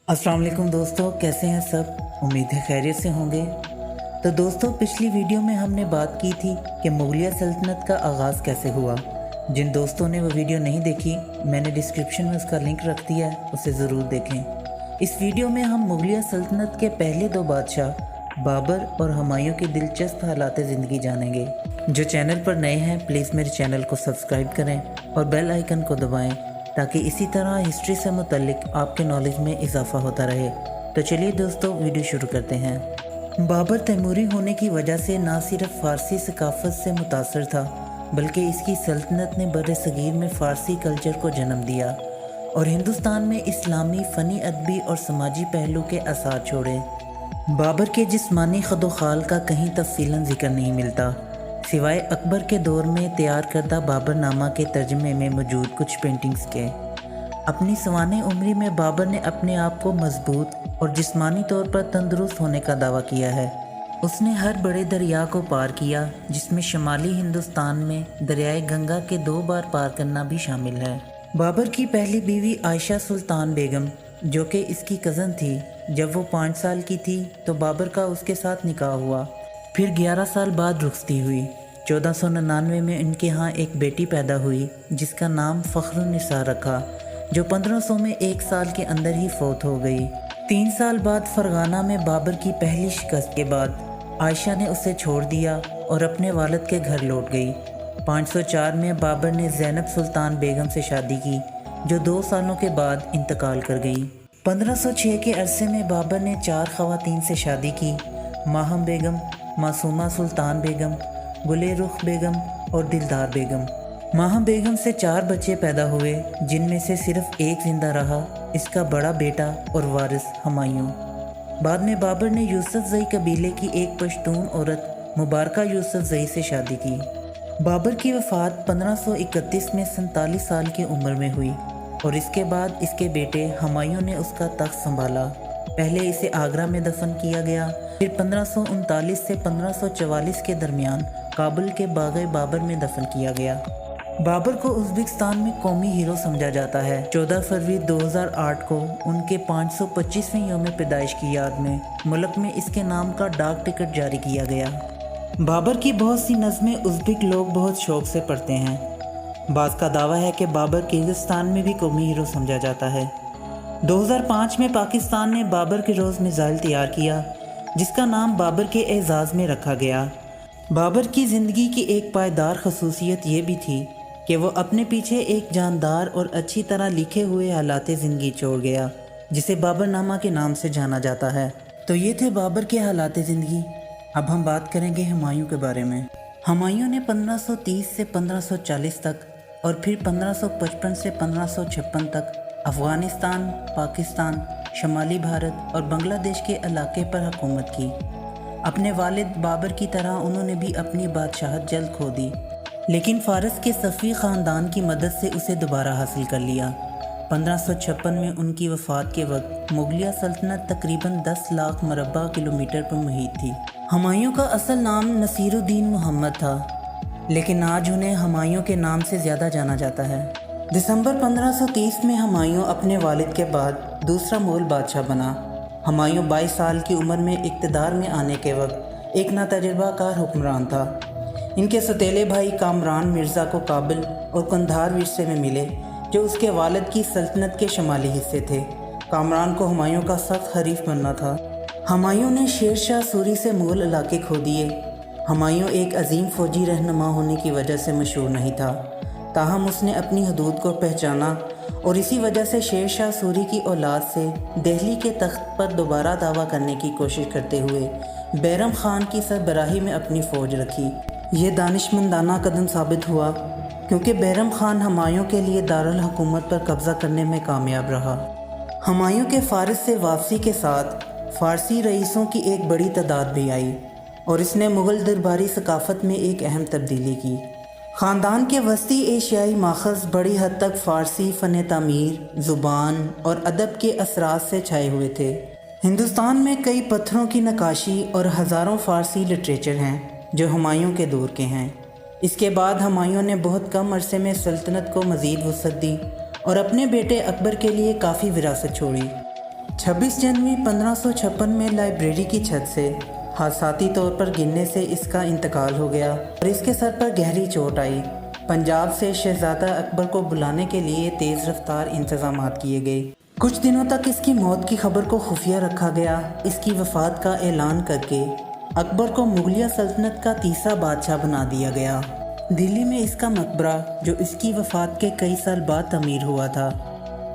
अस्सलाम वालेकुम दोस्तों, कैसे हैं सब। उम्मीद है खैरियत से होंगे। तो दोस्तों, पिछली वीडियो में हमने बात की थी कि मुगलिया सल्तनत का आगाज़ कैसे हुआ। जिन दोस्तों ने वो वीडियो नहीं देखी, मैंने डिस्क्रिप्शन में उसका लिंक रख दिया है, उसे ज़रूर देखें। इस वीडियो में हम मुगलिया सल्तनत के पहले दो बादशाह बाबर और हुमायूं की दिलचस्प हालात ज़िंदगी जानेंगे। जो चैनल पर नए हैं, प्लीज़ मेरे चैनल को सब्सक्राइब करें और बेल आइकन को दबाएं ताकि इसी तरह हिस्ट्री से मुतल्लिक आपके नॉलेज में इजाफा होता रहे। तो चलिए दोस्तों, वीडियो शुरू करते हैं। बाबर तैमूरी होने की वजह से ना सिर्फ फ़ारसी सकाफ़त से मुतासर था, बल्कि इसकी सल्तनत ने बर्र-ए-सग़ीर में फ़ारसी कल्चर को जन्म दिया और हिंदुस्तान में इस्लामी फ़नी अदबी और समाजी पहलू के आसार छोड़े। बाबर के जिस्मानी खदोखाल का कहीं तफसीलन जिक्र नहीं मिलता, सिवाय अकबर के दौर में तैयार करदा बाबरनामा के तर्जमे में मौजूद कुछ पेंटिंग्स के। अपनी सवाने उम्री में बाबर ने अपने आप को मजबूत और जिस्मानी तौर पर तंदुरुस्त होने का दावा किया है। उसने हर बड़े दरिया को पार किया, जिसमें शुमाली हिंदुस्तान में दरियाए गंगा के 2 बार पार करना भी शामिल है। बाबर की पहली बीवी आयशा सुल्तान बेगम, जो कि इसकी कज़न थी, जब वो 5 साल की थी तो बाबर का उसके साथ निकाह हुआ। फिर 11 साल बाद रुखसती हुई। 1499 में इनके यहाँ एक बेटी पैदा हुई जिसका नाम फ़ख्रुन्निसा रखा, जो 1500 में 1 साल के अंदर ही फौत हो गई। 3 साल बाद फरगाना में बाबर की पहली शिकस्त के बाद आयशा ने उसे छोड़ दिया और अपने वालिद के घर लौट गई। 504 में बाबर ने ज़ैनब सुल्तान बेगम से शादी की, जो 2 सालों के बाद इंतकाल कर गई। 1506 के अरसे में बाबर ने 4 ख़वातीन से शादी की: माहम बेगम, मासूमा सुल्तान बेगम, गुले रुख बेगम और दिलदार बेगम। माहम बेगम से 4 बच्चे पैदा हुए, जिनमें से सिर्फ एक जिंदा रहा, इसका बड़ा बेटा और वारिस हुमायूं। बाद में बाबर ने यूसुफ ज़ई कबीले की एक पश्तून औरत मुबारका यूसुफ ज़ई से शादी की। बाबर की वफ़ात 1531 में 47 साल की उम्र में हुई और इसके बाद इसके बेटे हुमायूं ने उसका तख्त संभाला। पहले इसे आगरा में दफन किया गया, फिर 1539 से 1544 के दरमियान काबुल के बाग़े बाबर में दफन किया गया। बाबर को उज़्बेकिस्तान में कौमी हीरो समझा जाता है। 14 फरवरी 2008 को उनके 525वें यौम पैदाइश की याद में मुल्क में इसके नाम का डाक टिकट जारी किया गया। बाबर की बहुत सी नज़में उज़्बेक लोग बहुत शौक़ से पढ़ते हैं। बाज़ का दावा है कि बाबर किर्गिस्तान में भी कौमी हीरो समझा जाता है। 2005 में पाकिस्तान ने बाबर के रोज़ मिसाइल तैयार किया, जिसका नाम बाबर के एजाज़ में रखा गया। बाबर की ज़िंदगी की एक पायदार खसूसियत ये भी थी कि वो अपने पीछे एक जानदार और अच्छी तरह लिखे हुए हालात ज़िंदगी छोड़ गया, जिसे बाबरनामा के नाम से जाना जाता है। तो ये थे बाबर के हालात ज़िंदगी। अब हम बात करेंगे हुमायूं के बारे में। हुमायूं ने 1530 से 1540 तक और फिर 1555 से 1556 तक अफ़गानिस्तान, पाकिस्तान, शुमाली भारत और बांग्लादेश के इलाके पर हुकूमत की। अपने वालिद बाबर की तरह उन्होंने भी अपनी बादशाहत जल्द खो दी, लेकिन फ़ारस के सफ़ी ख़ानदान की मदद से उसे दोबारा हासिल कर लिया। 1556 में उनकी वफ़ात के वक्त मुगलिया सल्तनत तकरीबन 10 लाख मरबा किलोमीटर पर मुहित थी। हुमायूं का असल नाम नसीरुद्दीन मोहम्मद था, लेकिन आज उन्हें हुमायूं के नाम से ज़्यादा जाना जाता है। दिसंबर 1530 में हुमायूं अपने वालिद के बाद दूसरा मुग़ल बादशाह बना। हुमायूं 22 साल की उम्र में इक़्तिदार में आने के वक्त एक नातजुर्बाकार हुक्मरान था। इनके सौतेले भाई कामरान मिर्ज़ा को काबुल और कंधार विरसे में मिले, जो उसके वालिद की सल्तनत के शुमाली हिस्से थे। कामरान को हुमायूं का सख्त हरीफ बनना था। हुमायूं ने शेर शाह सूरी से मुग़ल इलाके खो दिए। हुमायूं एक अजीम फ़ौजी रहनुमा होने की वजह से मशहूर नहीं था, ताहम उसने अपनी हदूद को पहचाना और इसी वजह से शेर शाह सूरी की औलाद से दिल्ली के तख्त पर दोबारा दावा करने की कोशिश करते हुए बैरम ख़ान की सरबराही में अपनी फ़ौज रखी। ये दानिशमंदाना कदम साबित हुआ, क्योंकि बैरम ख़ान हुमायूं के लिए दारुल हुकूमत पर कब्ज़ा करने में कामयाब रहा। हुमायूं के फ़ारस से वापसी के साथ फ़ारसी रईसों की एक बड़ी तादाद भी आई और इसने मुग़ल दरबारी सकाफ़त में एक अहम तब्दीली की। ख़ानदान के वस्ती एशियाई माखज़ बड़ी हद तक फ़ारसी फ़न तामीर, ज़ुबान और अदब के असरात से छाए हुए थे। हिंदुस्तान में कई पत्थरों की नक्काशी और हज़ारों फ़ारसी लिटरेचर हैं जो हुमायूं के दौर के हैं। इसके बाद हुमायूं ने बहुत कम अरसे में सल्तनत को मज़ीद वुसअत दी और अपने बेटे अकबर के लिए काफ़ी विरासत छोड़ी। 26 जनवरी 1556 में लाइब्रेरी की छत से हादसाती तौर पर गिरने से इसका इंतकाल हो गया और इसके सर पर गहरी चोट आई। पंजाब से शहजादा अकबर को बुलाने के लिए तेज़ रफ्तार इंतजाम किए गए। कुछ दिनों तक इसकी मौत की खबर को खुफिया रखा गया। इसकी वफ़ात का ऐलान करके अकबर को मुगलिया सल्तनत का तीसरा बादशाह बना दिया गया। दिल्ली में इसका मकबरा, जो इसकी वफ़ात के कई साल बाद तमीर हुआ था,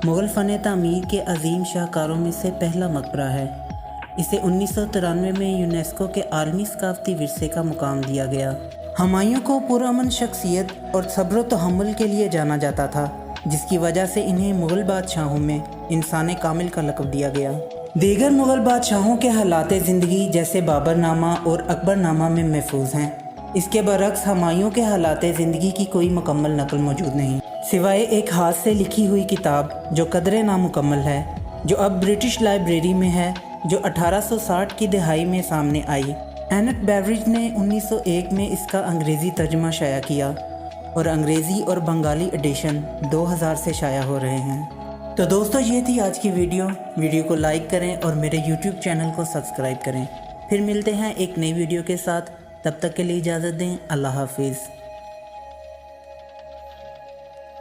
मुग़ल फ़न तामीर के अजीम शाहकारों में से पहला मकबरा है। इसे 1993 में यूनेस्को के आलमी सकाफ़ती विरसे का मुकाम दिया गया। हुमायूं को पुरअमन शख्सियत और सब्र तहम्मुल के लिए जाना जाता था, जिसकी वजह से इन्हें मुग़ल बादशाहों में इंसान कामिल का लक़ब दिया गया। दीगर मुग़ल बादशाहों के हालात ज़िंदगी जैसे बाबरनामा और अकबरनामा में महफूज हैं। इसके बरक्स हुमायूं के हालात ज़िंदगी की कोई मुकम्मल नकल मौजूद नहीं, सिवाय एक हाथ से लिखी हुई किताब जो कदरे नामुकम्मल है, जो अब ब्रिटिश लाइब्रेरी में है, जो 1860 की दहाई में सामने आई। एनेट बेवरिज ने 1901 में इसका अंग्रेज़ी तर्जुमा शाया किया और अंग्रेज़ी और बंगाली एडिशन 2000 से शाया हो रहे हैं। तो दोस्तों, ये थी आज की वीडियो को लाइक करें और मेरे यूट्यूब चैनल को सब्सक्राइब करें। फिर मिलते हैं एक नई वीडियो के साथ, तब तक के लिए इजाज़त दें। अल्लाह हाफिज़।